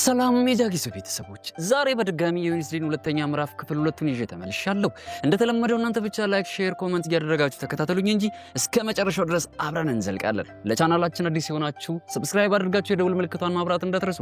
ሰላም ሜዳጊሶ ቤተሰቦች ዛሬ በድጋሚ የዌንስዴን ሁለተኛ ምዕራፍ ክፍል 2ን ይዤ ተመልሻለሁ። እንደተለመደው እናንተ ብቻ ላይክ፣ ሼር፣ ኮሜንት ያደረጋችሁ ተከታተሉኝ እንጂ እስከ መጨረሻው ድረስ አብረን እንዘልቃለን። ለቻናላችን አዲስ የሆናችሁ ሰብስክራይብ አድርጋችሁ የደውል ምልክቷን ማብራት እንዳትረሱ።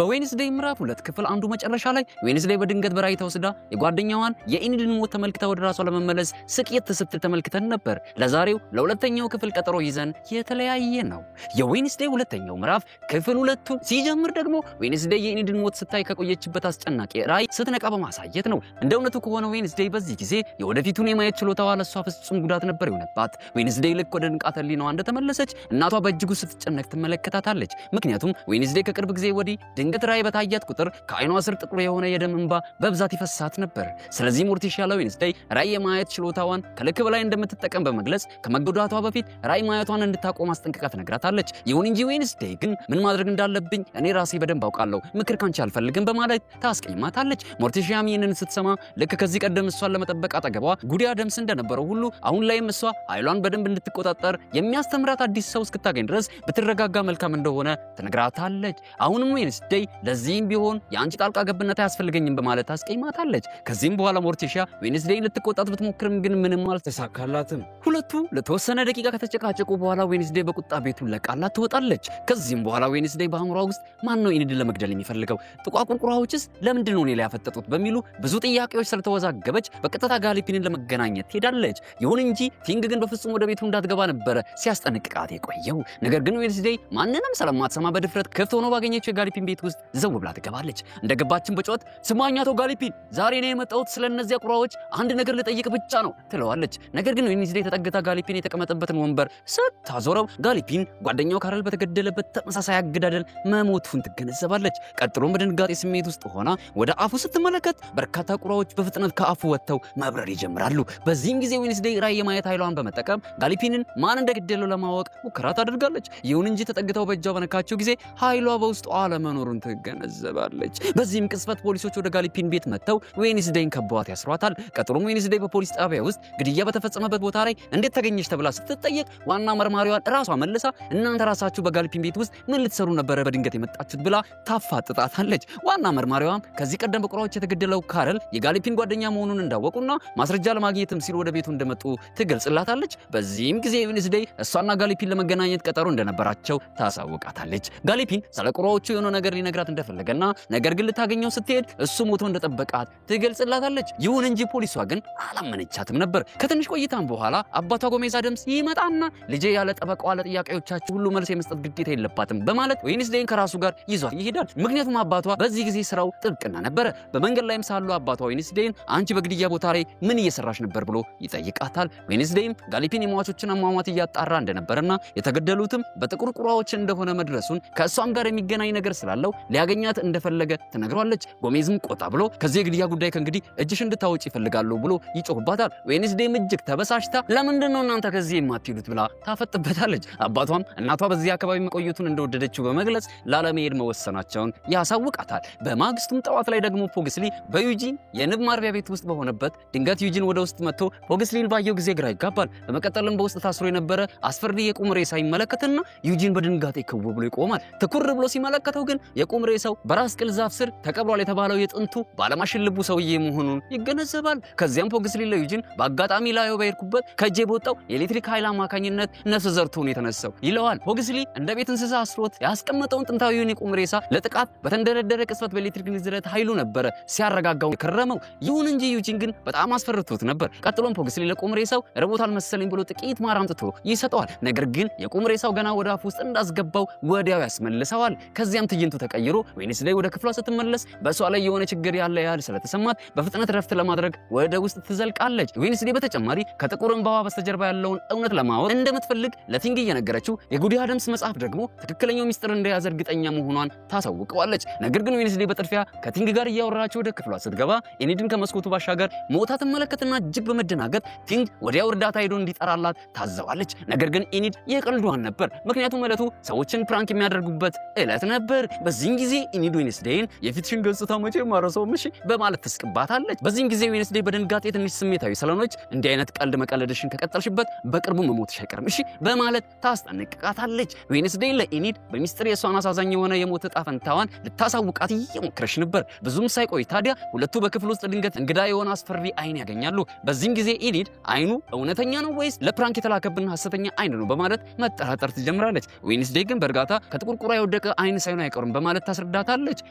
በዌንስዴይ ምዕራፍ 2 ክፍል 1 መጨረሻ ላይ ዌንስዴይ በድንገት በራእይ ተወስዳ የጓደኛዋን የኢኒድን ሞት ተመልክታ ወደ ራሷ ለመመለስ ስቅየት ስትል ተመልክተን ነበር። ለዛሬው ለሁለተኛው ክፍል ቀጠሮ ይዘን የተለያየ ነው። የዌንስዴይ ሁለተኛው ምዕራፍ ክፍል 2 ሲጀምር ደግሞ ዌንስዴይ የኢኒድን ሞት ስታይ ከቆየችበት አስጨናቂ ራእይ ስትነቃ በማሳየት ነው። እንደውነቱ ከሆነ ዌንስዴይ በዚህ ጊዜ የወደፊቱን የማየት ችሎታዋ ለሷ ፍጹም ጉዳት ነበር የሆነባት። ዌንስዴይ ልክ ወደ ንቃተ ህሊናዋ እንደተመለሰች እናቷ በእጅጉ ስትጨነቅ ትመለከታታለች። ምክንያቱም ዌንስዴይ ከቅርብ ጊዜ ወዲህ ድንገት ራእይ በታያት ቁጥር ከዓይኗ ስር ጥቁር የሆነ የደም እንባ በብዛት ይፈሳት ነበር። ስለዚህ ሞርቲሻ ለዌንስዴይ ራእይ የማየት ችሎታዋን ከልክ በላይ እንደምትጠቀም በመግለጽ ከመጎዳቷ በፊት ራእይ ማየቷን እንድታቆም አስጠንቅቃ ትነግራታለች። ይሁን እንጂ ዌንስዴይ ግን ምን ማድረግ እንዳለብኝ እኔ ራሴ በደንብ አውቃለሁ፣ ምክር ካንቺ አልፈልግም በማለት ታስቀይማታለች። ሞርቲሻም ይህንን ስትሰማ ልክ ከዚህ ቀደም እሷን ለመጠበቅ አጠገቧ ጉዲያ ደምስ እንደነበረው ሁሉ አሁን ላይም እሷ ኃይሏን በደንብ እንድትቆጣጠር የሚያስተምራት አዲስ ሰው እስክታገኝ ድረስ ብትረጋጋ መልካም እንደሆነ ትነግራታለች። አሁንም ዌንስዴይ ለዚህም ቢሆን የአንቺ ጣልቃ ገብነት አያስፈልገኝም በማለት ታስቀይማታለች። ከዚህም በኋላ ሞርቲሻ ዌንስዴይን ልትቆጣት ብትሞክርም ግን ምንም አልተሳካላትም። ሁለቱ ለተወሰነ ደቂቃ ከተጨቃጨቁ በኋላ ዌንስዴይ በቁጣ ቤቱን ለቃላት ትወጣለች። ከዚህም በኋላ ዌንስዴይ በአእምሯ ውስጥ ማን ነው ኢኒድን ለመግደል የሚፈልገው? ጥቋቁር ቁራዎችስ ለምንድን ነው እኔ ላይ ያፈጠጡት? በሚሉ ብዙ ጥያቄዎች ስለተወዛገበች በቀጥታ ጋሊፒንን ለመገናኘት ትሄዳለች። ይሁን እንጂ ቲንግ ግን በፍጹም ወደ ቤቱ እንዳትገባ ነበረ ሲያስጠነቅቃት የቆየው። ነገር ግን ዌንስዴይ ማንንም ስለማትሰማ በድፍረት ክፍት ሆኖ ባገኘችው የጋሊፒን ቤት ውስጥ ዘው ብላ ትገባለች። እንደገባችን በጮት ስማኝ አቶ ጋሊፒን፣ ዛሬ ነው የመጣሁት ስለነዚያ ቁራዎች አንድ ነገር ልጠይቅ ብቻ ነው ትለዋለች። ነገር ግን ዌንስዴይ ተጠግታ ጋሊፒን የተቀመጠበትን ወንበር ስታዞረው ጋሊፒን ጓደኛው ካረል በተገደለበት ተመሳሳይ አገዳደል መሞቱን ትገነዘባለች። ቀጥሎም በድንጋጤ ስሜት ውስጥ ሆና ወደ አፉ ስትመለከት በርካታ ቁራዎች በፍጥነት ከአፉ ወጥተው መብረር ይጀምራሉ። በዚህም ጊዜ ዌንስዴይ ራእይ የማየት ኃይሏን በመጠቀም ጋሊፒንን ማን እንደገደለው ለማወቅ ሙከራ ታደርጋለች። ይሁን እንጂ ተጠግተው በእጇ በነካቸው ጊዜ ኃይሏ በውስጧ አለመኖሩን ትገነዘባለች። በዚህም ቅጽበት ፖሊሶች ወደ ጋሊፒን ቤት መጥተው ዌንስዴይን ከበዋት ያስሯታል። ቀጥሎም ዌንስዴይ በፖሊስ ጣቢያ ውስጥ ግድያ በተፈጸመበት ቦታ ላይ እንዴት ተገኘች ተብላ ስትጠየቅ ዋና መርማሪዋን ራሷ መልሳ እናንተ ራሳችሁ በጋሊፒን ቤት ውስጥ ምን ልትሰሩ ነበረ በድንገት የመጣችሁት ብላ ታፋጥጣታለች። ዋና መርማሪዋም ከዚህ ቀደም በቁራዎች የተገደለው ካረል የጋሊፒን ጓደኛ መሆኑን እንዳወቁና ማስረጃ ለማግኘትም ሲሉ ወደ ቤቱ እንደመጡ ትገልጽላታለች። በዚህም ጊዜ ዌንስዴይ እሷና ጋሊፒን ለመገናኘት ቀጠሮ እንደነበራቸው ታሳውቃታለች። ጋሊፒን ስለ ቁራዎቹ የሆነ ነገር ሊነግራት እንደፈለገና ነገር ግን ልታገኘው ስትሄድ እሱ ሞቶ እንደጠበቃት ትገልጽላታለች። ይሁን እንጂ ፖሊሷ ግን አላመነቻትም ነበር። ከትንሽ ቆይታም በኋላ አባቷ ጎሜዛ ደምስ ይመጣና ልጄ ያለ ጠበቃዋ ለጥያቄዎቻችሁ ሁሉ መልስ የመስጠት ግዴታ የለባትም በማለት ዌንስዴይን ከራሱ ጋር ይዟት ይሄዳል። ምክንያቱም አባቷ በዚህ ጊዜ ስራው ጥብቅና ነበረ። በመንገድ ላይም ሳሉ አባቷ ዌንስዴይን አንቺ በግድያ ቦታ ላይ ምን እየሰራሽ ነበር ብሎ ይጠይቃታል። ዌንስዴይም ጋሊፒን የሟቾችን አሟሟት እያጣራ እንደነበረና የተገደሉትም በጥቁር ቁራዎች እንደሆነ መድረሱን ከእሷም ጋር የሚገናኝ ነገር ስላለው ሊያገኛት እንደፈለገ ትነግሯለች። ጎሜዝም ቆጣ ብሎ ከዚህ የግድያ ጉዳይ ከእንግዲህ እጅሽ እንድታወጪ ይፈልጋሉ ብሎ ይጮህባታል። ዌንስዴይም እጅግ ተበሳጭታ ለምንድን ነው እናንተ ከዚህ የማትሄዱት ብላ ታፈጥበታለች። አባቷም እናቷ በዚህ አካባቢ መቆየቱን እንደወደደችው በመግለጽ ላለመሄድ መወሰናቸውን ያሳውቃታል። በማግስቱም ጠዋት ላይ ደግሞ ፖግስሊ በዩጂን የንብ ማርቢያ ቤት ውስጥ በሆነበት ድንገት ዩጂን ወደ ውስጥ መጥቶ ፖግስሊን ባየው ጊዜ ግራ ይጋባል። በመቀጠልም በውስጥ ታስሮ የነበረ አስፈሪ የቁም ሬሳ ይመለከትና ዩጂን በድንጋጤ ክው ብሎ ይቆማል። ትኩር ብሎ ሲመለከተው ግን የቁም ሬሳው በራስ ቅል ዛፍ ስር ተቀብሯል የተባለው የጥንቱ ባለማሽልቡ ሰውዬ መሆኑን ይገነዘባል። ከዚያም ፖግስሊ ለዩጂን በአጋጣሚ ላዩ በሄድኩበት ከእጄ በወጣው የኤሌክትሪክ ኃይል አማካኝነት ነፍስ ዘርቶ ነው የተነሳው ይለዋል። ፖግስሊ እንደ ቤት እንስሳ አስሮት ያስቀመጠውን ጥንታዊውን የቁም ሬሳ ለጥቃት በተንደረደረ ቅጽበት በኤሌክትሪክ ንዝረት ኃይሉ ነበር ሲያረጋጋው ከረመው። ይሁን እንጂ ዩጂን ግን በጣም አስፈርቶት ነበር። ቀጥሎም ፖግስሊ ለቁም ሬሳው ርቦታል መሰለኝ ብሎ ጥቂት ማር አምጥቶ ይሰጠዋል። ነገር ግን የቁም ሬሳው ገና ወደ አፍ ውስጥ እንዳስገባው ወዲያው ያስመልሰዋል። ከዚያም ትዕይንቱ ተቀይሮ ዌንስዴይ ወደ ክፍሏ ስትመለስ በሷ ላይ የሆነ ችግር ያለ ያህል ስለተሰማት በፍጥነት ረፍት ለማድረግ ወደ ውስጥ ትዘልቃለች። ዌንስዴይ በተጨማሪ ከጥቁር እንባዋ በስተጀርባ ያለውን እውነት ለማወቅ እንደምትፈልግ ለቲንግ እየነገረችው የጉዲያ ደምስ መጽሐፍ ደግሞ ትክክለኛው ሚስጥር እንደያዘ እርግጠኛ መሆኗን ታሳውቀዋለች። ነገር ግን ዌንስዴይ በጥድፊያ ከቲንግ ጋር እያወራች ወደ ክፍሏ ስትገባ ኢኒድን ከመስኮቱ ባሻገር ሞታ ትመለከትና እጅግ በመደናገጥ ቲንግ ወዲያው እርዳታ ሄዶ እንዲጠራላት ታዘዋለች። ነገር ግን ኢኒድ የቀልዷን ነበር፣ ምክንያቱም ዕለቱ ሰዎችን ፕራንክ የሚያደርጉበት ዕለት ነበር። በዚህም ጊዜ ኢኒድ ዌንስዴይን የፊትሽን ገጽታ መቼም አልረሳውም እሺ በማለት ትስቅባታለች። በዚህም ጊዜ ዌንስዴይ በድንጋጤ ትንሽ ስሜታዊ ስለሆነች እንዲህ አይነት ቀልድ መቀለድሽን ከቀጠልሽበት በቅርቡ መሞትሽ አይቀርም እሺ በማለት ታስጠነቅቃታለች። ዌንስዴይ ለኢኒድ በሚስጥር የሷን አሳዛኝ የሆነ የሞት ዕጣ ፈንታዋን መሆኗን ልታሳውቃት እየሞከረች ነበር። ብዙም ሳይቆይ ታዲያ ሁለቱ በክፍል ውስጥ ድንገት እንግዳ የሆነ አስፈሪ አይን ያገኛሉ። በዚህም ጊዜ ኢኒድ አይኑ እውነተኛ ነው ወይስ ለፕራንክ የተላከብን ሐሰተኛ አይን ነው በማለት መጠራጠር ትጀምራለች። ዌንስዴይ ግን በእርጋታ ከጥቁር ቁራ የወደቀ አይን ሳይሆን አይቀርም በማለት ታስረዳታለች።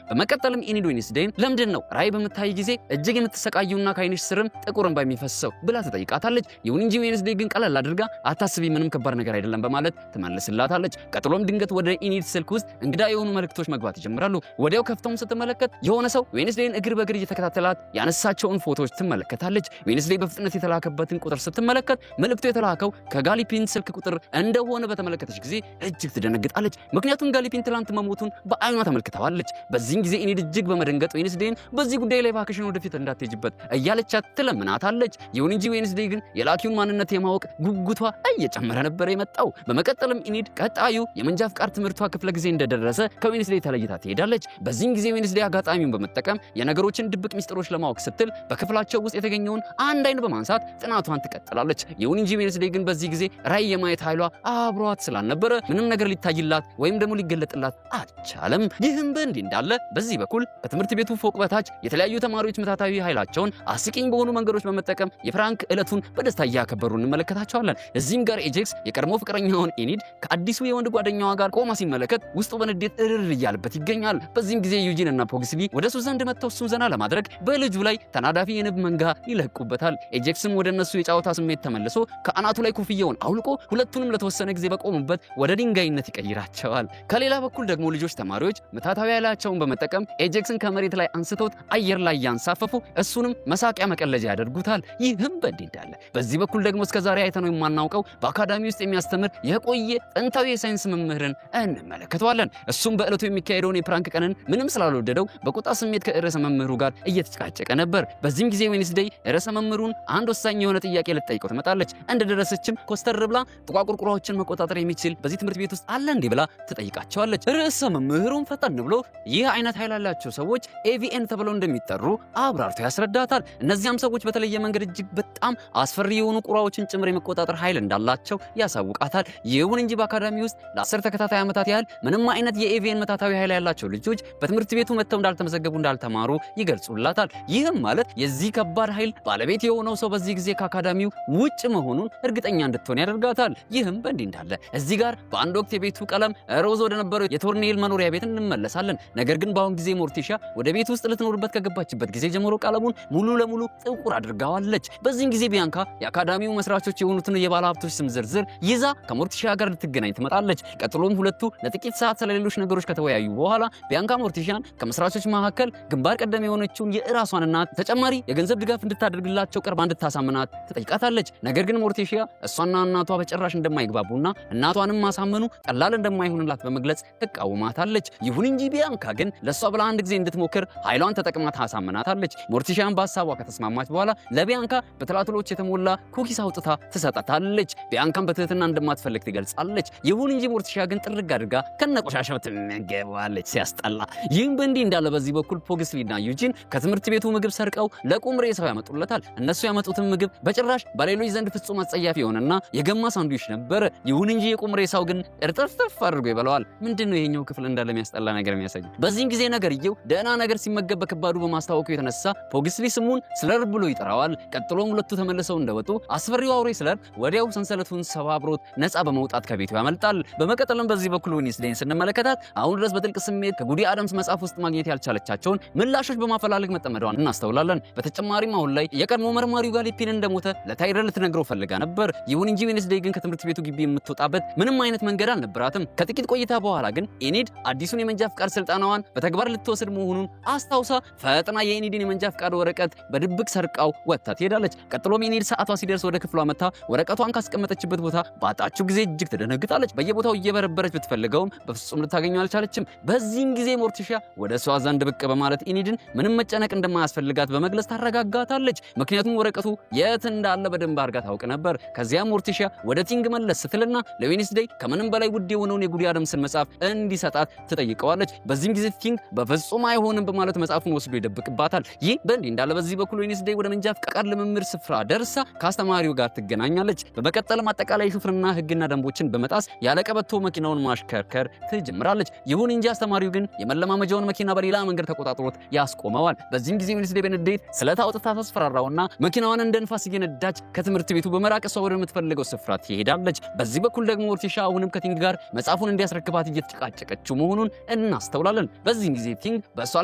በመቀጠልም ኢኒድ ዌንስዴይን ለምንድን ነው ራይ በመታይ ጊዜ እጅግ የምትሰቃዩና ከአይንሽ ስርም ጥቁር እንባ የሚፈሰው ብላ ትጠይቃታለች። ይሁን እንጂ ዌንስዴይ ግን ቀለል አድርጋ አታስቢ፣ ምንም ከባድ ነገር አይደለም በማለት ትመልስላታለች። ቀጥሎም ድንገት ወደ ኢኒድ ስልክ ውስጥ እንግዳ የሆኑ መልእክቶች መግባት ይጀምራሉ። ወዲያው ከፍተውም ስትመለከት የሆነ ሰው ዌንስዴይን እግር በእግር እየተከታተላት ያነሳቸውን ፎቶዎች ትመለከታለች። ዌንስዴይ በፍጥነት የተላከበትን ቁጥር ስትመለከት መልእክቱ የተላከው ከጋሊፒን ስልክ ቁጥር እንደሆነ በተመለከተች ጊዜ እጅግ ትደነግጣለች። ምክንያቱም ጋሊፒን ትላንት መሞቱን በአይኗ ተመልክተዋለች። በዚህም ጊዜ ኢኒድ እጅግ በመደንገጥ ዌንስዴይን በዚህ ጉዳይ ላይ እባክሽን ወደፊት እንዳትሄጂበት እያለቻት ትለምናታለች። ይሁን እንጂ ዌንስዴይ ግን የላኪውን ማንነት የማወቅ ጉጉቷ እየጨመረ ነበር የመጣው። በመቀጠልም ኢኒድ ቀጣዩ የመንጃ ፍቃድ ትምህርቷ ክፍለ ጊዜ እንደደረሰ ከዌንስዴይ ተለይታ ትሄዳለች። በዚህም ጊዜ ዌንስዴይ አጋጣሚውን በመጠቀም የነገሮችን ድብቅ ሚስጥሮች ለማወቅ ስትል በክፍላቸው ውስጥ የተገኘውን አንድ አይን በማንሳት ጥናቷን ትቀጥላለች። ይሁን እንጂ ዌንስዴይ ግን በዚህ ጊዜ ራይ የማየት ኃይሏ አብሯት ስላልነበረ ምንም ነገር ሊታይላት ወይም ደግሞ ሊገለጥላት አልቻለም። ይህም በእንዲህ እንዳለ በዚህ በኩል በትምህርት ቤቱ ፎቅ በታች የተለያዩ ተማሪዎች ምታታዊ ኃይላቸውን አስቂኝ በሆኑ መንገዶች በመጠቀም የፍራንክ ዕለቱን በደስታ እያከበሩ እንመለከታቸዋለን። እዚህም ጋር ኤጀክስ የቀድሞ ፍቅረኛውን ኢኒድ ከአዲሱ የወንድ ጓደኛዋ ጋር ቆማ ሲመለከት ውስጡ በንዴት እርር እያለበት ይገኛል። በዚህም ጊዜ ዩጂን እና ፖግስሊ ወደ እሱ ዘንድ መጥተው እሱን ዘና ለማድረግ በልጁ ላይ ተናዳፊ የንብ መንጋ ይለቁበታል። ኤጀክስም ወደ እነሱ የጫወታ ስሜት ተመልሶ ከአናቱ ላይ ኮፍያውን አውልቆ ሁለቱንም ለተወሰነ ጊዜ በቆሙበት ወደ ድንጋይነት ይቀይራቸዋል። ከሌላ በኩል ደግሞ ልጆች ተማሪዎች ምታታዊ ኃይላቸውን በመጠቀም ኤጀክስን ከመሬት ላይ አንስተውት አየር ላይ ያንሳፈፉ እሱንም መሳቂያ መቀለጃ ያደርጉታል። ይህም በእንዲህ እንዳለ በዚህ በኩል ደግሞ እስከዛሬ አይተነው የማናውቀው በአካዳሚ ውስጥ የሚያስተምር የቆየ ጥንታዊ የሳይንስ መምህርን እንመለከተዋለን። እሱም በእለቱ የሚካሄደውን የፕራንክ ቀንን ምንም ስላልወደደው በቁጣ ስሜት ከርዕሰ መምህሩ ጋር እየተጨቃጨቀ ነበር። በዚህም ጊዜ ዌንስዴይ ርዕሰ መምህሩን አንድ ወሳኝ የሆነ ጥያቄ ልትጠይቀው ትመጣለች። እንደደረሰችም ኮስተር ብላ ጥቋቁር ቁራዎችን መቆጣጠር የሚችል በዚህ ትምህርት ቤት ውስጥ አለ እንዴ ብላ ትጠይቃቸዋለች። ርዕሰ መምህሩን ፈጠን ብሎ ይህ አይነት ኃይል ያላቸው ሰዎች ኤቪኤን ተብለው እንደሚጠሩ አብራርቶ ያስረዳታል። እነዚያም ሰዎች በተለየ መንገድ እጅግ በጣም አስፈሪ የሆኑ ቁራዎችን ጭምር የመቆጣጠር ኃይል እንዳላቸው ያሳውቃታል። ይሁን እንጂ በአካዳሚ ውስጥ ለ10 ተከታታይ ዓመታት ያህል ምንም አይነት የኤቪኤን መታታዊ ኃይል ያላቸው ልጆች በትምህርት ቤቱ መጥተው እንዳልተመዘገቡ እንዳልተማሩ ይገልጹላታል። ይህም ማለት የዚህ ከባድ ኃይል ባለቤት የሆነው ሰው በዚህ ጊዜ ከአካዳሚው ውጭ መሆኑን እርግጠኛ እንድትሆን ያደርጋታል። ይህም በእንዲህ እንዳለ እዚህ ጋር በአንድ ወቅት የቤቱ ቀለም ሮዝ ወደ ነበረው የቶርኔል መኖሪያ ቤት እንመለሳለን። ነገር ግን በአሁን ጊዜ ሞርቲሻ ወደ ቤት ውስጥ ልትኖርበት ከገባችበት ጊዜ ጀምሮ ቀለሙን ሙሉ ለሙሉ ጥቁር አድርጋዋለች። በዚህም ጊዜ ቢያንካ የአካዳሚው መስራቾች የሆኑትን የባለ ሀብቶች ስም ዝርዝር ይዛ ከሞርቲሻ ጋር ልትገናኝ ትመጣለች። ቀጥሎም ሁለቱ ለጥቂት ሰዓት ስለሌሎች ነገሮች ከተወያዩ በኋላ ቢያንካ ሞርቲሻን ከመስራቾች መካከል ግንባር ቀደም የሆነችውን የራሷን እናት ተጨማሪ የገንዘብ ድጋፍ እንድታደርግላቸው ቀርባ እንድታሳምናት ትጠይቃታለች። ነገር ግን ሞርቲሻ እሷና እናቷ በጭራሽ እንደማይግባቡና እናቷንም ማሳመኑ ቀላል እንደማይሆንላት በመግለጽ ትቃወማታለች። ይሁን እንጂ ቢያንካ ግን ለሷ ብላ አንድ ጊዜ እንድትሞክር ኃይሏን ተጠቅማ ታሳምናታለች። ሞርቲሻን በሐሳቧ ከተስማማች በኋላ ለቢያንካ በትላትሎች የተሞላ ኩኪስ አውጥታ ትሰጣታለች። ቢያንካም በትህትና እንደማትፈልግ ትገልጻለች። ይሁን እንጂ ሞርቲሻ ግን ጥርግ አድርጋ ከነቆሻሻው ትመገባለች። ሲያስጠላ። ይህም በእንዲህ እንዳለ በዚህ በኩል ፖግስሊና ዩጂን ከትምህርት ቤቱ ምግብ ሰርቀው ለቁም ሬሳው ያመጡለታል። እነሱ ያመጡትን ምግብ በጭራሽ በሌሎች ዘንድ ፍጹም አጸያፊ የሆነና የገማ ሳንድዊች ነበር። ይሁን እንጂ የቁም ሬሳው ግን እርጥፍጥፍ አድርጎ ይበላዋል። ምንድነው ይሄኛው ክፍል እንዳለ የሚያስጠላ ነገር የሚያሳይ። በዚህም ጊዜ ነገርየው ደህና ነገር ሲመገብ በከባዱ በማስታወቁ የተነሳ ፖግስሊ ስሙን ስለር ብሎ ይጠራዋል። ቀጥሎም ሁለቱ ተመልሰው እንደወጡ አስፈሪው አውሬ ስለር ወዲያው ሰንሰለቱን ሰባብሮት ነፃ በመውጣት ከቤቱ ያመልጣል። በመቀጠልም በዚህ በኩል ዌንስዴይን ስንመለከታት አሁን ድረስ በጥልቅ ስሜት ከጉዲ አደምስ መጽሐፍ ውስጥ ማግኘት ያልቻለቻቸውን ምላሾች በማፈላለግ መጠመዷን እናስተውላለን። በተጨማሪም አሁን ላይ የቀድሞ መርማሪው ጋሊፒን እንደሞተ ለታይለር ልትነግረው ፈልጋ ነበር። ይሁን እንጂ ዌንስዴይ ግን ከትምህርት ቤቱ ግቢ የምትወጣበት ምንም አይነት መንገድ አልነበራትም። ከጥቂት ቆይታ በኋላ ግን ኢኒድ አዲሱን የመንጃ ፍቃድ ስልጣናዋን በተግባር ልትወስድ መሆኑን አስታውሳ ፈጥና የኢኒድን የመንጃ ፍቃድ ወረቀት በድብቅ ሰርቃው ወጥታ ትሄዳለች። ቀጥሎም ኢኒድ ሰዓቷ ሲደርስ ወደ ክፍሏ መታ ወረቀቷን ካስቀመጠችበት ቦታ ባጣችው ጊዜ እጅግ ትደነግጣለች። በየቦታው እየበረበረች ብትፈልገውም በፍጹም ልታገኘው አልቻለችም። በዚህም ጊዜ ሞርቲሻ ወደ እሷ ዘንድ ብቅ በማለት ኢኒድን ምንም መጨነቅ እንደማያስፈልጋት በመግለጽ ታረጋጋታለች። ምክንያቱም ወረቀቱ የት እንዳለ በደንብ አድርጋ ታውቅ ነበር። ከዚያም ሞርቲሻ ወደ ቲንግ መለስ ስትልና ለዌንስዴይ ከምንም በላይ ውድ የሆነውን የጉዲ አደምስን መጽሐፍ እንዲሰጣት ትጠይቀዋለች። በዚህም ጊዜ ቲንግ በፍጹም አይሆንም በማለት መጽሐፉን ወስዶ ይደብቅባታል። ይህ በእንዲህ እንዳለ በዚህ በኩል ዌንስዴይ ወደ መንጃ ፍቃድ ልምምድ ስፍራ ደርሳ ከአስተማሪው ጋር ትገናኛለች። በመቀጠልም አጠቃላይ ሹፍርና ሕግና ደንቦችን በመጣስ ያለ ቀበቶ መኪናውን ማሽከርከር ትጀምራለች። ይሁን እንጂ አስተማሪው አስተማሪው ግን የመለማመጃውን መኪና በሌላ መንገድ ተቆጣጥሮት ያስቆመዋል። በዚህም ጊዜ ዌንስዴይ በንዴት ስለታውጥታ ተስፈራራውና መኪናዋን እንደ ንፋስ እየነዳች ከትምህርት ቤቱ በመራቅ ሰው ወደምትፈልገው ስፍራ ትሄዳለች። በዚህ በኩል ደግሞ ሞርቲሻ አሁንም ከቲንግ ጋር መጽሐፉን እንዲያስረክባት እየተጨቃጨቀችው መሆኑን እናስተውላለን። በዚህም ጊዜ ቲንግ በእሷ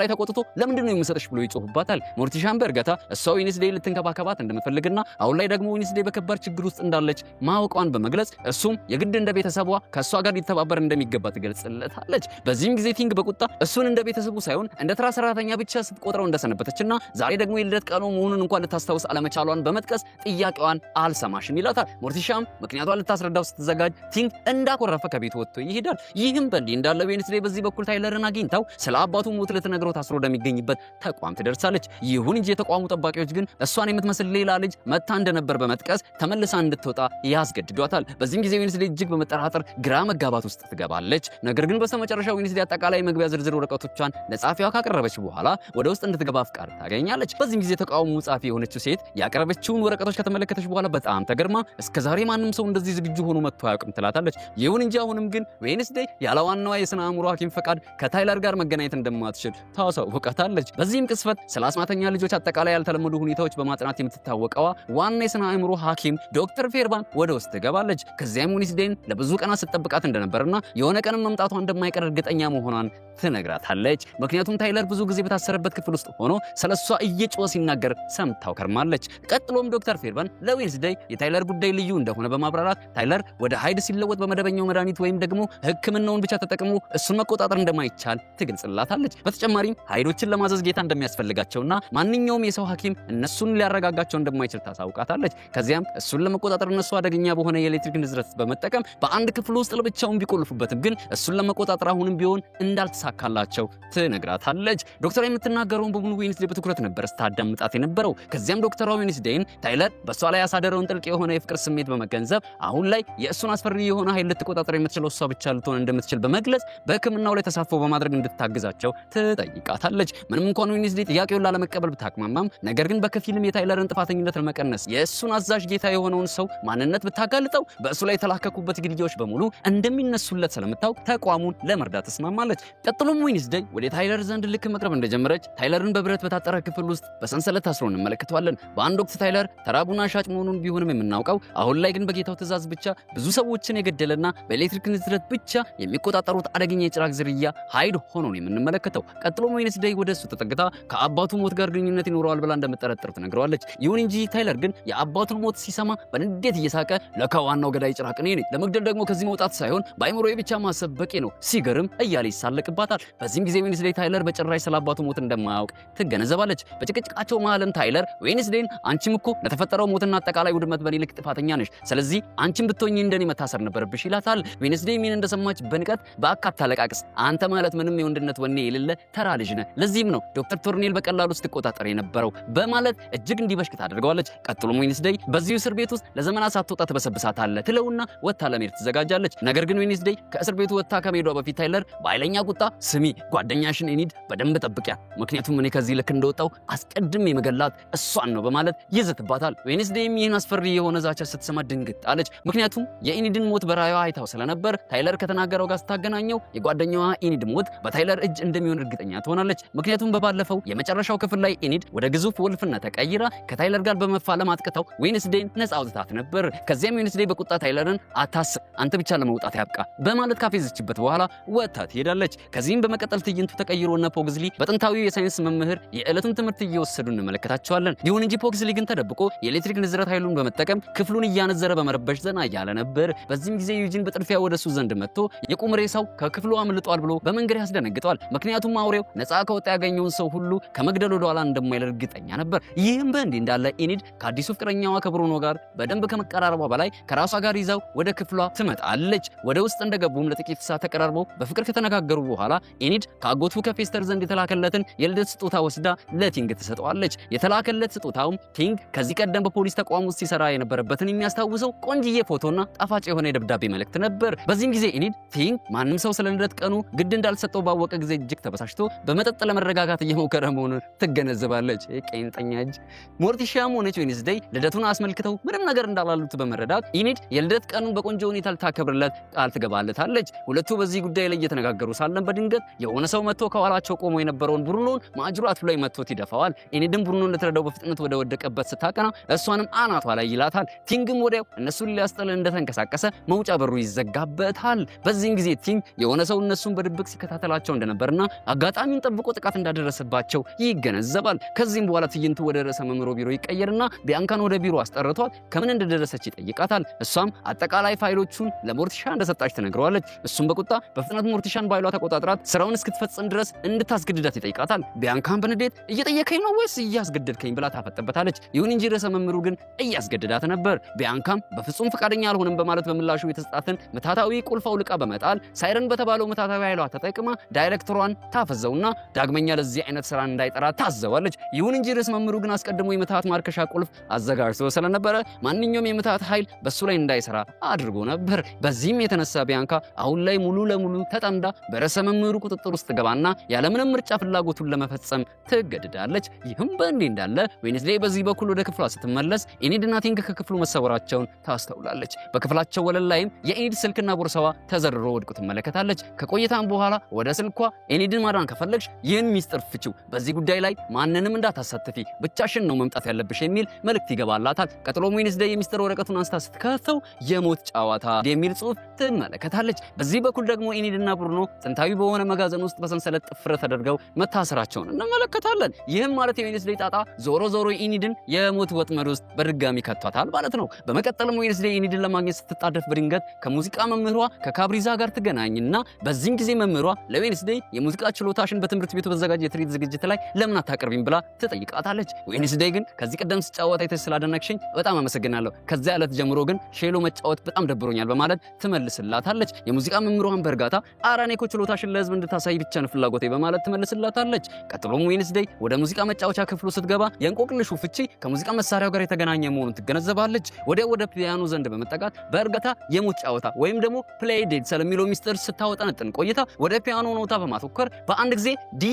ላይ ተቆጥቶ ለምንድን ነው የምሰጥሽ ብሎ ይጮህባታል። ሞርቲሻን በእርጋታ እሷ ዌንስዴይ ልትንከባከባት እንደምትፈልግና አሁን ላይ ደግሞ ዌንስዴይ በከባድ ችግር ውስጥ እንዳለች ማወቋን በመግለጽ እሱም የግድ እንደ ቤተሰቧ ከእሷ ጋር ሊተባበር እንደሚገባ ትገልጽለታለች። በዚህም ጊዜ ቲንግ በቁጣ እሱን እንደ ቤተሰቡ ሳይሆን እንደ ተራ ሰራተኛ ብቻ ስትቆጥረው እንደሰነበተችና ዛሬ ደግሞ የልደት ቀኑ መሆኑን እንኳን ልታስታውስ አለመቻሏን በመጥቀስ ጥያቄዋን አልሰማሽም ይላታል። ሞርቲሻም ምክንያቷን ልታስረዳው ስትዘጋጅ ቲንግ እንዳኮረፈ ከቤት ወጥቶ ይሄዳል። ይህም በእንዲህ እንዳለ ዌንስዴይ በዚህ በኩል ታይለርን አግኝታው ስለ አባቱ ሞት ልትነግረው ታስሮ ወደሚገኝበት ተቋም ትደርሳለች። ይሁን እንጂ የተቋሙ ጠባቂዎች ግን እሷን የምትመስል ሌላ ልጅ መታ እንደነበር በመጥቀስ ተመልሳ እንድትወጣ ያስገድዷታል። በዚህም ጊዜ ዌንስዴይ እጅግ በመጠራጠር ግራ መጋባት ውስጥ ትገባለች። ነገር ግን በስተመጨረሻ ዌንስዴይ አጠቃላይ መግቢያ ዝርዝር ወረቀቶቿን ለጻፊዋ ካቀረበች በኋላ ወደ ውስጥ እንድትገባ ፍቃድ ታገኛለች። በዚህም ጊዜ ተቃውሞ ጻፊ የሆነችው ሴት ያቀረበችውን ወረቀቶች ከተመለከተች በኋላ በጣም ተገርማ እስከዛሬ ማንም ሰው እንደዚህ ዝግጁ ሆኖ መጥቶ አያውቅም ትላታለች። ይሁን እንጂ አሁንም ግን ዌንስዴይ ያለ ዋናዋ የስነ አእምሮ ሐኪም ፈቃድ ከታይለር ጋር መገናኘት እንደማትችል ታሳውቃታለች። በዚህም ቅስፈት ስለ አስማተኛ ልጆች አጠቃላይ ያልተለመዱ ሁኔታዎች በማጥናት የምትታወቀዋ ዋና የስነ አእምሮ ሐኪም ዶክተር ፌርባን ወደ ውስጥ ትገባለች። ከዚያም ዌንስዴይን ለብዙ ቀናት ስትጠብቃት እንደነበርና የሆነ ቀንም መምጣቷ እንደማይቀር እርግጠኛ መሆኗን ትነግራታለች። ምክንያቱም ታይለር ብዙ ጊዜ በታሰረበት ክፍል ውስጥ ሆኖ ስለሷ እየጮኸ ሲናገር ሰምታው ከርማለች። ቀጥሎም ዶክተር ፌርባን ለዌንስዴይ የታይለር ጉዳይ ልዩ እንደሆነ በማብራራት ታይለር ወደ ሃይድ ሲለወጥ በመደበኛው መድኃኒት ወይም ደግሞ ሕክምናውን ብቻ ተጠቅሞ እሱን መቆጣጠር እንደማይቻል ትገልጽላታለች። በተጨማሪም ሃይዶችን ለማዘዝ ጌታ እንደሚያስፈልጋቸውና ማንኛውም የሰው ሐኪም እነሱን ሊያረጋጋቸው እንደማይችል ታሳውቃታለች። ከዚያም እሱን ለመቆጣጠር እነሱ አደገኛ በሆነ የኤሌክትሪክ ንዝረት በመጠቀም በአንድ ክፍል ውስጥ ለብቻውን ቢቆልፉበትም ግን እሱን ለመቆጣጠር አሁንም ቢሆን እንዳልተሳካላቸው ትነግራታለች። ዶክተር የምትናገረውን በሙሉ ዌንስዴይ በትኩረት ነበር ስታዳምጣት የነበረው። ከዚያም ዶክተሯ ዌንስዴይን ታይለር በሷ ላይ ያሳደረውን ጥልቅ የሆነ የፍቅር ስሜት በመገንዘብ አሁን ላይ የእሱን አስፈሪ የሆነ ኃይል ልትቆጣጠር የምትችለው እሷ ብቻ ልትሆን እንደምትችል በመግለጽ በሕክምናው ላይ ተሳትፎ በማድረግ እንድታግዛቸው ትጠይቃታለች። ምንም እንኳን ዌንስዴይ ጥያቄውን ላለመቀበል ብታቅማማም ነገር ግን በከፊልም የታይለርን ጥፋተኝነት ለመቀነስ የእሱን አዛዥ ጌታ የሆነውን ሰው ማንነት ብታጋልጠው በእሱ ላይ የተላከኩበት ግድያዎች በሙሉ እንደሚነሱለት ስለምታውቅ ተቋሙን ለመርዳት ተስማማለች። ቀጥሎም ዌንስዴይ ወደ ታይለር ዘንድ ልክ መቅረብ እንደጀመረች ታይለርን በብረት በታጠረ ክፍል ውስጥ በሰንሰለት ታስሮ እንመለከተዋለን። በአንድ ወቅት ታይለር ተራቡና ሻጭ መሆኑን ቢሆንም የምናውቀው አሁን ላይ ግን በጌታው ትዕዛዝ ብቻ ብዙ ሰዎችን የገደለና በኤሌክትሪክ ንዝረት ብቻ የሚቆጣጠሩት አደገኛ የጭራቅ ዝርያ ሃይድ ሆኖ ነው የምንመለከተው። ቀጥሎም ዌንስዴይ ወደ እሱ ተጠግታ ከአባቱ ሞት ጋር ግንኙነት ይኖረዋል ብላ እንደምትጠረጥር ትነግረዋለች። ይሁን እንጂ ታይለር ግን የአባቱን ሞት ሲሰማ በንዴት እየሳቀ ለካ ዋናው ገዳይ ጭራቅ እኔ ነኝ፣ ለመግደል ደግሞ ከዚህ መውጣት ሳይሆን በአይምሮዬ ብቻ ማሰብ በቂ ነው ሲገርም እያለ ይሳለቅባታል። በዚህም ጊዜ ዌንስዴይ ታይለር በጭራሽ ስለ አባቱ ሞት እንደማያውቅ ትገነዘባለች። በጭቅጭቃቸው መሃልም ታይለር ዌንስዴይን አንቺም እኮ ለተፈጠረው ሞትና አጠቃላይ ውድመት በኔ ልክ ጥፋተኛ ነሽ፣ ስለዚህ አንቺም ብትሆኚ እንደኔ መታሰር ነበረብሽ ይላታል። ዌንስዴይ ምን እንደሰማች በንቀት በአካት ታለቃቅስ አንተ ማለት ምንም የወንድነት ወኔ የሌለ ተራ ልጅ ነህ፣ ለዚህም ነው ዶክተር ቶርኔል በቀላሉ ስትቆጣጠር የነበረው በማለት እጅግ እንዲበሽቅ ታደርገዋለች። ቀጥሎም ዌንስዴይ በዚሁ እስር ቤት ውስጥ ለዘመናት ሳትወጣ ትበሰብሳታለህ ትለውና ወጥታ ለመሄድ ትዘጋጃለች። ነገር ግን ዌንስዴይ ከእስር ቤቱ ወጥታ ከመሄዷ በፊት ታይለር በኃይለኛ ቁጣ ስሚ ጓደኛሽን ኢኒድ በደንብ ጠብቂያ፣ ምክንያቱም እኔ ከዚህ ልክ እንደወጣው አስቀድሜ የመገላት እሷን ነው በማለት ይዘትባታል። ዌንስዴይም ይህን አስፈሪ የሆነ ዛቻ ስትሰማ ድንግጥ አለች። ምክንያቱም የኢኒድን ሞት በራእይዋ አይታው ስለነበር ታይለር ከተናገረው ጋር ስታገናኘው የጓደኛዋ ኢኒድ ሞት በታይለር እጅ እንደሚሆን እርግጠኛ ትሆናለች። ምክንያቱም በባለፈው የመጨረሻው ክፍል ላይ ኢኒድ ወደ ግዙፍ ወልፍነት ተቀይራ ከታይለር ጋር በመፋለም አጥቅተው ዌንስዴይን ነፃ አውጥታት ነበር። ከዚያም ዌንስዴይ በቁጣ ታይለርን አታስብ አንተ ብቻ ለመውጣት ያብቃ በማለት ካፌዘችበት በኋላ ወጥታ ትሄዳለች። ከዚህም በመቀጠል ትዕይንቱ ተቀይሮና ፖግዝሊ በጥንታዊው የሳይንስ መምህር የዕለቱን ትምህርት እየወሰዱ እንመለከታቸዋለን። ይሁን እንጂ ፖግዝሊ ግን ተደብቆ የኤሌክትሪክ ንዝረት ኃይሉን በመጠቀም ክፍሉን እያነዘረ በመረበሽ ዘና እያለ ነበር። በዚህም ጊዜ ዩጂን በጥድፊያ ወደሱ ዘንድ መጥቶ የቁም ሬሳው ከክፍሉ አምልጧል ብሎ በመንገድ ያስደነግጠዋል። ምክንያቱም አውሬው ነፃ ከወጣ ያገኘውን ሰው ሁሉ ከመግደል ወደ ኋላ እንደማይል እርግጠኛ ነበር። ይህም በእንዲህ እንዳለ ኢኒድ ከአዲሱ ፍቅረኛዋ ከብሩኖ ጋር በደንብ ከመቀራረቧ በላይ ከራሷ ጋር ይዛው ወደ ክፍሏ ትመጣለች። ወደ ውስጥ እንደገቡም ለጥቂት ሰዓት ተቀራርበው በፍቅር ከተነጋገሩ በኋላ ኢኒድ ከአጎቱ ከፌስተር ዘንድ የተላከለትን የልደት ስጦታ ወስዳ ለቲንግ ትሰጠዋለች። የተላከለት ስጦታውም ቲንግ ከዚህ ቀደም በፖሊስ ተቋም ውስጥ ሲሰራ የነበረበትን የሚያስታውሰው ቆንጅዬ ፎቶና ጣፋጭ የሆነ የደብዳቤ መልእክት ነበር። በዚህም ጊዜ ኢኒድ ቲንግ ማንም ሰው ስለ ልደት ቀኑ ግድ እንዳልሰጠው ባወቀ ጊዜ እጅግ ተበሳጭቶ በመጠጥ ለመረጋጋት እየሞከረ መሆኑን ትገነዘባለች። ቄንጠኛ እጅ። ሞርቲሻም ሆነች ዌንስዴይ ልደቱን አስመልክተው ምንም ነገር እንዳላሉት በመረዳት ኢኒድ የልደት ቀኑን በቆንጆ ሁኔታ ልታከብርለት ቃል ትገባለታለች። ሁለቱ በዚህ ጉዳይ ላይ እየተነጋገሩ ሳለን በድንገት የሆነ ሰው መጥቶ ከኋላቸው ቆሞ የነበረውን ብሩኖን ማጅራቱ ላይ መጥቶት ይደፋዋል። ኤኒድም ብሩኖን ልትረዳው በፍጥነት ወደ ወደቀበት ስታቀና እሷንም አናቷ ላይ ይላታል። ቲንግም ወዲያው እነሱን ሊያስጠል እንደተንቀሳቀሰ መውጫ በሩ ይዘጋበታል። በዚህም ጊዜ ቲንግ የሆነ ሰው እነሱን በድብቅ ሲከታተላቸው እንደነበርና አጋጣሚውን ጠብቆ ጥቃት እንዳደረሰባቸው ይገነዘባል። ከዚህም በኋላ ትዕይንቱ ወደ ርዕሰ መምህሩ ቢሮ ይቀየርና ቢያንካን ወደ ቢሮ አስጠርቷል። ከምን እንደደረሰች ይጠይቃታል። እሷም አጠቃላይ ፋይሎቹን ለሞርቲሻ እንደሰጣች ትነግረዋለች። እሱም በቁጣ በፍጥነት ሞርቲሻን ባይሏ ተቆጣጥራት ስራውን እስክትፈጽም ድረስ እንድታስገድዳት ይጠይቃታል። ቢያንካን በንዴት እየጠየከኝ ነው ወይስ እያስገደድከኝ ብላ ታፈጥበታለች። ይሁን እንጂ ርዕሰ መምህሩ ግን እያስገደዳት ነበር። ቢያንካም በፍጹም ፈቃደኛ አልሆነም በማለት በምላሹ የተሰጣትን ምታታዊ ቁልፍ አውልቃ በመጣል ሳይረን በተባለው ምታታዊ ኃይሏ ተጠቅማ ዳይሬክተሯን ታፈዘውና ዳግመኛ ለዚህ አይነት ስራ እንዳይጠራ ታዘዋለች። ይሁን እንጂ ርዕሰ መምህሩ ግን አስቀድሞ የምታት ማርከሻ ቁልፍ አዘጋጅቶ ስለነበረ ማንኛውም የምታት ኃይል በሱ ላይ እንዳይሰራ አድርጎ ነበር። በዚህም የተነሳ ቢያንካ አሁን ላይ ሙሉ ለሙሉ ተጠምዳ በርዕሰ መምህሩ ቁጥጥር ውስጥ ገባና ያለምንም ምርጫ ፍላጎቱን ለመፈጸም ትገደዳለች። ይህም በእንዲህ እንዳለ ዌድነስዴይ በዚህ በኩል ወደ ክፍሏ ስትመለስ ኤኒድና ቲንግ ከክፍሉ መሰወራቸውን ታስተውላለች። በክፍላቸው ወለል ላይም የኤኒድ ስልክና ቦርሳዋ ተዘርሮ ወድቆ ትመለከታለች። ከቆይታም በኋላ ወደ ስልኳ ኤኒድን ማዳን ከፈለግሽ ይህን ሚስጥር ፍቺው፣ በዚህ ጉዳይ ላይ ማንንም እንዳታሳትፊ፣ ብቻሽን ነው መምጣት ያለብሽ የሚል መልእክት ይገባላታል። ቀጥሎም ዌድነስዴይ የሚስጥር ወረቀቱን አንስታ ስትከፍተው የሞት ጨዋታ የሚል ጽሑፍ ትመለከታለች። በዚህ በኩል ደግሞ ኤኒድና ብሩኖ ጥንታዊ በሆነ መጋዘን ውስጥ በሰንሰለት ጥፍር ተደርገው መታሰራቸውን እንመለከታለን። ይህም ማለት የዌድነስዴይ ጣጣ ዞሮ ዞሮ ኤኒድን የሞት ወጥመድ ውስጥ በድጋሚ ከቷታል ማለት ነው። በመቀጠልም ዌድነስዴይ ኤኒድን ለማግኘት ስትጣደፍ በድንገት ከሙዚቃ መምህሯ ከካብሪዛ ጋር ትገናኝና በዚህም ጊዜ መምህሯ ለዌድነስዴይ የሙዚቃ ችሎታሽን በትምህርት ቤቱ በተዘጋጀ የትርኢት ዝግጅት ላይ ለምን አታቀርቢም ብላ ትጠይቃታለች። ዌድነስዴይ ግን ከዚህ ቀደም ስጫወት አይተሽ ስላደነቅሽኝ በጣም አመሰግናለሁ፣ ከዚያ ዕለት ጀምሮ ግን ሼሎ መጫወት በጣም ደብሮኛል በማለት ትመልስላታለች። የሙዚቃ መምህሯን በእርጋታ ኧረ እኔ እኮ ችሎታሽን ለህዝብ እንድታሳይ ብቻ ነው ፍላጎቴ በማለት ትመልስላታለች። ቀጥሎም ዌድነስዴይ ወደ ሙዚቃ መጫወቻ ክፍሉ ስትገባ የእንቆቅልሹ ፍቺ ከሙዚቃ መሳሪያው ጋር የተገናኘ መሆኑን ትገነዘባለች። ወደ ፒያኖ ዘንድ በመጠጋት በእርጋታ የሞት ጨዋታ ወይም ደግሞ ፕሌይ ዴድ ስለሚለው ሚስጥር ስታወጣነጥን ቆይታ ወደ ፒያኖ ኖታ በማተኮር በአንድ ጊዜ ዲ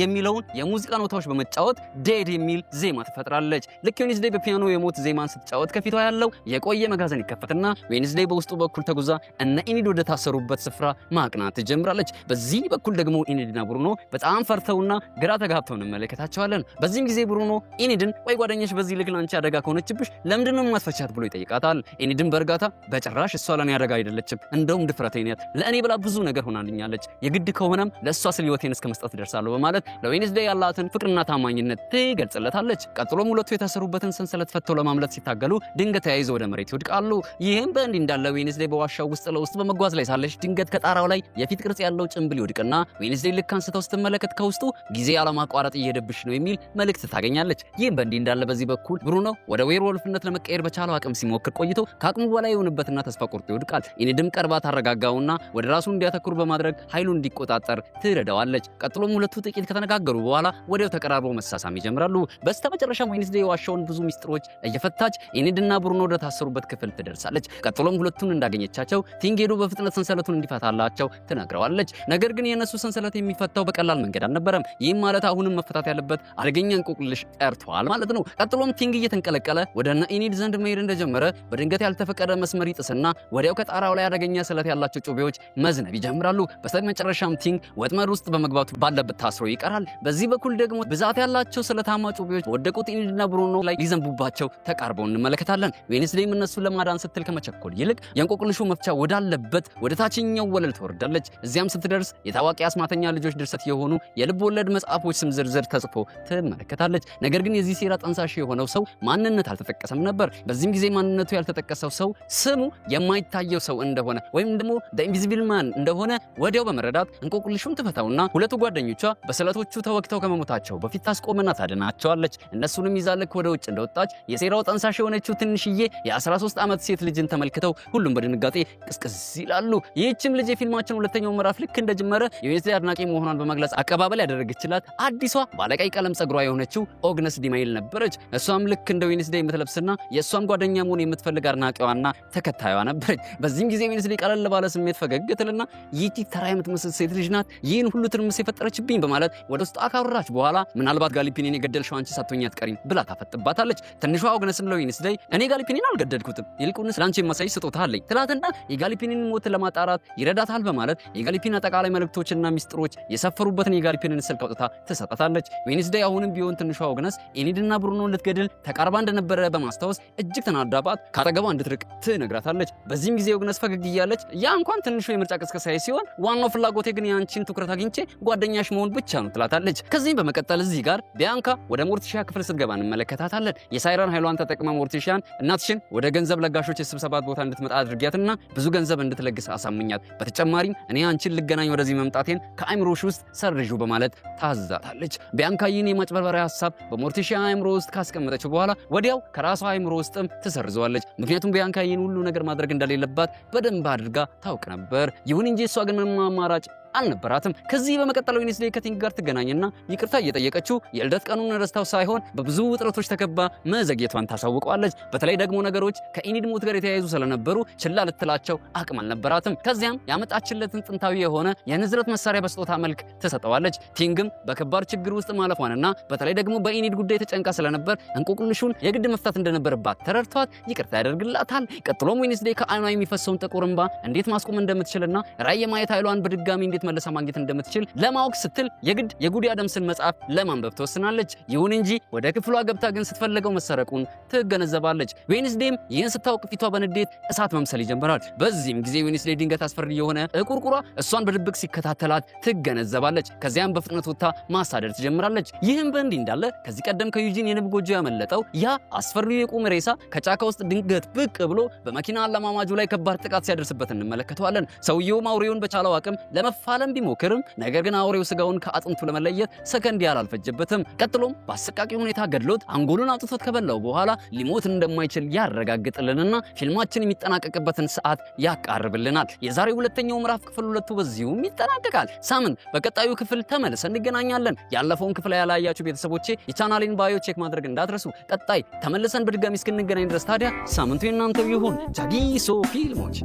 የሚለውን የሙዚቃ ኖታዎች በመጫወት ዴድ የሚል ዜማ ትፈጥራለች። ልክ ዌድነስዴይ በፒያኖ የሞት ዜማን ስትጫወት ከፊቷ ያለው የቆየ መጋዘን ይከፈትና ዌድነስዴይ በውስጡ በኩል ተጉዛ እነ ኤኒድ ወደ ታሰሩበት ስፍራ ማቅናት ትጀምራለች። በዚህ በኩል ደግሞ ኤኒድና ብሩኖ በጣም ፈርተውና ግራ ተጋብተው እንመለከታቸዋለን። በዚህም ጊዜ ብሩኖ ኤኒድን ወይ ጓደኛሽ በዚህ ልክ ላንቺ አደጋ ከሆነችብሽ ለምንድን ነው ማስፈቻት ብሎ ይጠይቃታል። ኤኒድን በእርጋታ በጭራሽ እሷ ለኔ አደጋ አይደለችም፣ እንደውም ድፍረቴ ናት፣ ለእኔ ብላ ብዙ ነገር ሆናልኛለች፣ የግድ ከሆነም ለእሷ ስለ ህይወቴን እስከ መስጠት ደርሳለሁ በማለት ለዌድነስዴይ ያላትን ፍቅርና ታማኝነት ትገልጽለታለች። ቀጥሎም ሁለቱ የታሰሩበትን ሰንሰለት ፈተው ለማምለጥ ሲታገሉ ድንገት ተያይዘው ወደ መሬት ይወድቃሉ። ይህም በእንዲህ እንዳለ ዌድነስዴይ በዋሻው ውስጥ ለውስጥ በመጓዝ ላይ ሳለች ድንገት ከጣራው ላይ የፊት ቅርጽ ያለው ጭንብል ይወድቅና ዌድነስዴይ ልክ አንስተው ስትመለከት ከውስጡ ጊዜ ያለማቋረጥ እየሄደብሽ ነው የሚል መልእክት ታገኛለች። ይህም በእንዲህ እንዳለ በዚህ በኩል ብሩኖ ወደ ዌርወልፍነት ለመቀየር በቻለው አቅም ሲሞክር ቆይቶ ከአቅሙ በላይ የሆነበትና ተስፋ ቆርጦ ይወድቃል። ኤኒድም ቀርባ ታረጋጋውና ወደ ራሱ እንዲያተኩር በማድረግ ኃይሉን እንዲቆጣጠር ትረዳዋለች። ቀጥሎም ሁለቱ ጥቂት ከተነጋገሩ በኋላ ወዲያው ተቀራርበው መሳሳም ይጀምራሉ። በስተመጨረሻም ዌድነስዴይ የዋሻውን ብዙ ሚስጥሮች እየፈታች ኤኒድና ብሩኖ ወደ ታሰሩበት ክፍል ትደርሳለች። ቀጥሎም ሁለቱን እንዳገኘቻቸው ቲንግ ሄዶ በፍጥነት ሰንሰለቱን እንዲፈታላቸው ትነግረዋለች። ነገር ግን የነሱ ሰንሰለት የሚፈታው በቀላል መንገድ አልነበረም። ይህም ማለት አሁንም መፈታት ያለበት አደገኛ እንቆቅልሽ ጠርቷል ማለት ነው። ቀጥሎም ቲንግ እየተንቀለቀለ ወደ ኤኒድ ዘንድ መሄድ እንደጀመረ በድንገት ያልተፈቀደ መስመር ይጥስና ወዲያው ከጣራው ላይ አደገኛ ስለት ያላቸው ጩቤዎች መዝነብ ይጀምራሉ። በስተመጨረሻም ቲንግ ወጥመድ ውስጥ በመግባቱ ባለበት ታስሮ ይቀራል። በዚህ በኩል ደግሞ ብዛት ያላቸው ስለታማ ጩቤዎች ወደቁት ኤኒድና ብሩኖ ላይ ሊዘንቡባቸው ተቃርበው እንመለከታለን። ዌድነስዴይም እነሱን ለማዳን ስትል ከመቸኮል ይልቅ የእንቆቅልሹ መፍቻ ወዳለበት ወደ ታችኛው ወለል ትወርዳለች። እዚያም ስትደርስ የታዋቂ አስማተኛ ልጆች ድርሰት የሆኑ የልብ ወለድ መጽሐፎች ስም ዝርዝር ተጽፎ ትመለከታለች። ነገር ግን የዚህ ሴራ ጠንሳሽ የሆነው ሰው ማንነት አልተጠቀሰም ነበር። በዚህም ጊዜ ማንነቱ ያልተጠቀሰው ሰው ስሙ የማይታየው ሰው እንደሆነ ወይም ደግሞ ኢንቪዚብል ማን እንደሆነ ወዲያው በመረዳት እንቆቅልሹን ትፈታውና ሁለቱ ጓደኞቿ በስለቶቹ ተወግተው ከመሞታቸው በፊት ታስቆምና ታድናቸዋለች። እነሱንም ይዛ ልክ ወደ ውጭ እንደወጣች የሴራው ጠንሳሽ የሆነችው ትንሽዬ የ13 ዓመት ሴት ልጅን ተመልክተው ሁሉም በድንጋጤ ቅስቅስ ይላሉ። ይህችም ልጅ የፊልማችን ሁለተኛው ምዕራፍ ልክ እንደጀመረ የዌድነስዴይ አድናቂ መሆኗን በመግለጽ አቀባበል ያደረገችላት አዲሷ ባለቀይ ቀለም ጸጉሯ የሆነችው ኦግነስ ዲማይል ነበረች። እሷም ልክ እንደ ዌድነስዴይ የምትለብስና የእሷም ጓደኛ መሆን የምትፈልግ አድናቂዋና ተከታዩዋ ነበረች። በዚህም ጊዜ ዌድነስዴይ ቀለል ባለ ስሜት ፈገግ ትልና ይህቺ ተራ የምትመስል ሴት ልጅ ናት፣ ይህን ሁሉ ትርምስ የፈጠረችብኝ በማለት ወደ ውስጥ አካራች በኋላ ምናልባት ጋሊፒኒን የገደልሽው አንቺ ሳትሆኚ አትቀሪም ብላ ታፈጥባታለች። ትንሿ አግነስም ለዌንስዴይ እኔ ጋሊፒኒን አልገደልኩትም ይልቁንስ ላንቺ የማሳይ ስጦታ አለኝ ትላትና የጋሊፒኒን ሞት ለማጣራት ይረዳታል በማለት የጋሊፒን አጠቃላይ መልእክቶችና ሚስጥሮች የሰፈሩበትን የጋሊፒንን ስልክ አውጥታ ትሰጣታለች። ዌንስዴይ አሁንም ቢሆን ትንሿ አግነስ ኤኒድና ብሩኖን ልትገድል ተቃርባ እንደነበረ በማስታወስ እጅግ ተናዳባት ካጠገቧ እንድትርቅ ትነግራታለች። በዚህም ጊዜ አግነስ ፈገግ እያለች ያ እንኳን ትንሹ የምርጫ ቅስቀሳዬ ሲሆን ዋናው ፍላጎቴ ግን ያንቺን ትኩረት አግኝቼ ጓደኛሽ መሆን ብቻ ነው ትላታለች። ከዚህም በመቀጠል እዚህ ጋር ቢያንካ ወደ ሞርቲሺያ ክፍል ስትገባ እንመለከታታለን። የሳይረን ኃይሏን ተጠቅማ ሞርቲሺያን እናትሽን ወደ ገንዘብ ለጋሾች የስብሰባት ቦታ እንድትመጣ አድርጊያትና ብዙ ገንዘብ እንድትለግስ አሳምኛት፣ በተጨማሪም እኔ አንቺን ልገናኝ ወደዚህ መምጣቴን ከአይምሮሽ ውስጥ ሰርዡ በማለት ታዛታለች። ቢያንካ ይህን የማጭበርበሪያ ሐሳብ በሞርቲሺያ አይምሮ ውስጥ ካስቀመጠች በኋላ ወዲያው ከራሷ አይምሮ ውስጥም ትሰርዘዋለች። ምክንያቱም ቢያንካ ይህን ሁሉ ነገር ማድረግ እንደሌለባት በደንብ አድርጋ ታውቅ ነበር። ይሁን እንጂ እሷ ግን ምንም አማራጭ አልነበራትም። ከዚህ በመቀጠል ዌንስዴይ ከቲንግ ጋር ትገናኝና ይቅርታ እየጠየቀችው የልደት ቀኑን ረስታው ሳይሆን በብዙ ውጥረቶች ተከባ መዘግየቷን ታሳውቀዋለች። በተለይ ደግሞ ነገሮች ከኢኒድ ሞት ጋር የተያያዙ ስለነበሩ ችላ ልትላቸው አቅም አልነበራትም። ከዚያም ያመጣችለትን ጥንታዊ የሆነ የንዝረት መሳሪያ በስጦታ መልክ ትሰጠዋለች። ቲንግም በከባድ ችግር ውስጥ ማለፏንና በተለይ ደግሞ በኢኒድ ጉዳይ ተጨንቃ ስለነበር እንቆቅልሹን የግድ መፍታት እንደነበረባት ተረድቷት ይቅርታ ያደርግላታል። ቀጥሎም ዌንስዴይ ከዓይኗ የሚፈሰውን ጥቁር እንባ እንዴት ማስቆም እንደምትችልና ራዕይ የማየት ኃይሏን በድጋሚ እንዴት መልሳ ማግኘት እንደምትችል ለማወቅ ስትል የግድ የጉዲ አደምስን መጽሐፍ ለማንበብ ተወስናለች። ይሁን እንጂ ወደ ክፍሏ ገብታ ግን ስትፈልገው መሰረቁን ትገነዘባለች። ዌንስዴይም ይህን ስታውቅ ፊቷ በንዴት እሳት መምሰል ይጀምራል። በዚህም ጊዜ ዌንስዴይ ድንገት አስፈሪ የሆነ እቁርቁሯ እሷን በድብቅ ሲከታተላት ትገነዘባለች። ከዚያም በፍጥነት ወጥታ ማሳደድ ትጀምራለች። ይህም በእንዲህ እንዳለ ከዚህ ቀደም ከዩጂን የንብ ጎጆ ያመለጠው ያ አስፈሪው የቁም ሬሳ ከጫካ ውስጥ ድንገት ብቅ ብሎ በመኪና አለማማጁ ላይ ከባድ ጥቃት ሲያደርስበት እንመለከተዋለን። ሰውየውም አውሬውን በቻለው አቅም ለመፋለም ቢሞክርም ነገር ግን አውሬው ስጋውን ከአጥንቱ ለመለየት ሰከንድ ያህል አልፈጀበትም። ቀጥሎም በአሰቃቂ ሁኔታ ገድሎት አንጎሉን አውጥቶት ከበላው በኋላ ሊሞት እንደማይችል ያረጋግጥልንና ፊልማችን የሚጠናቀቅበትን ሰዓት ያቃርብልናል። የዛሬው ሁለተኛው ምዕራፍ ክፍል 2 በዚሁም ይጠናቀቃል። ሳምንት በቀጣዩ ክፍል ተመልሰን እንገናኛለን። ያለፈውን ክፍል ያላያችሁ ቤተሰቦቼ የቻናሌን ባዮ ቼክ ማድረግ እንዳትረሱ። ቀጣይ ተመልሰን በድጋሚ እስክንገናኝ ድረስ ታዲያ ሳምንቱ የእናንተው ይሁን። ጃጊሶ ፊልሞች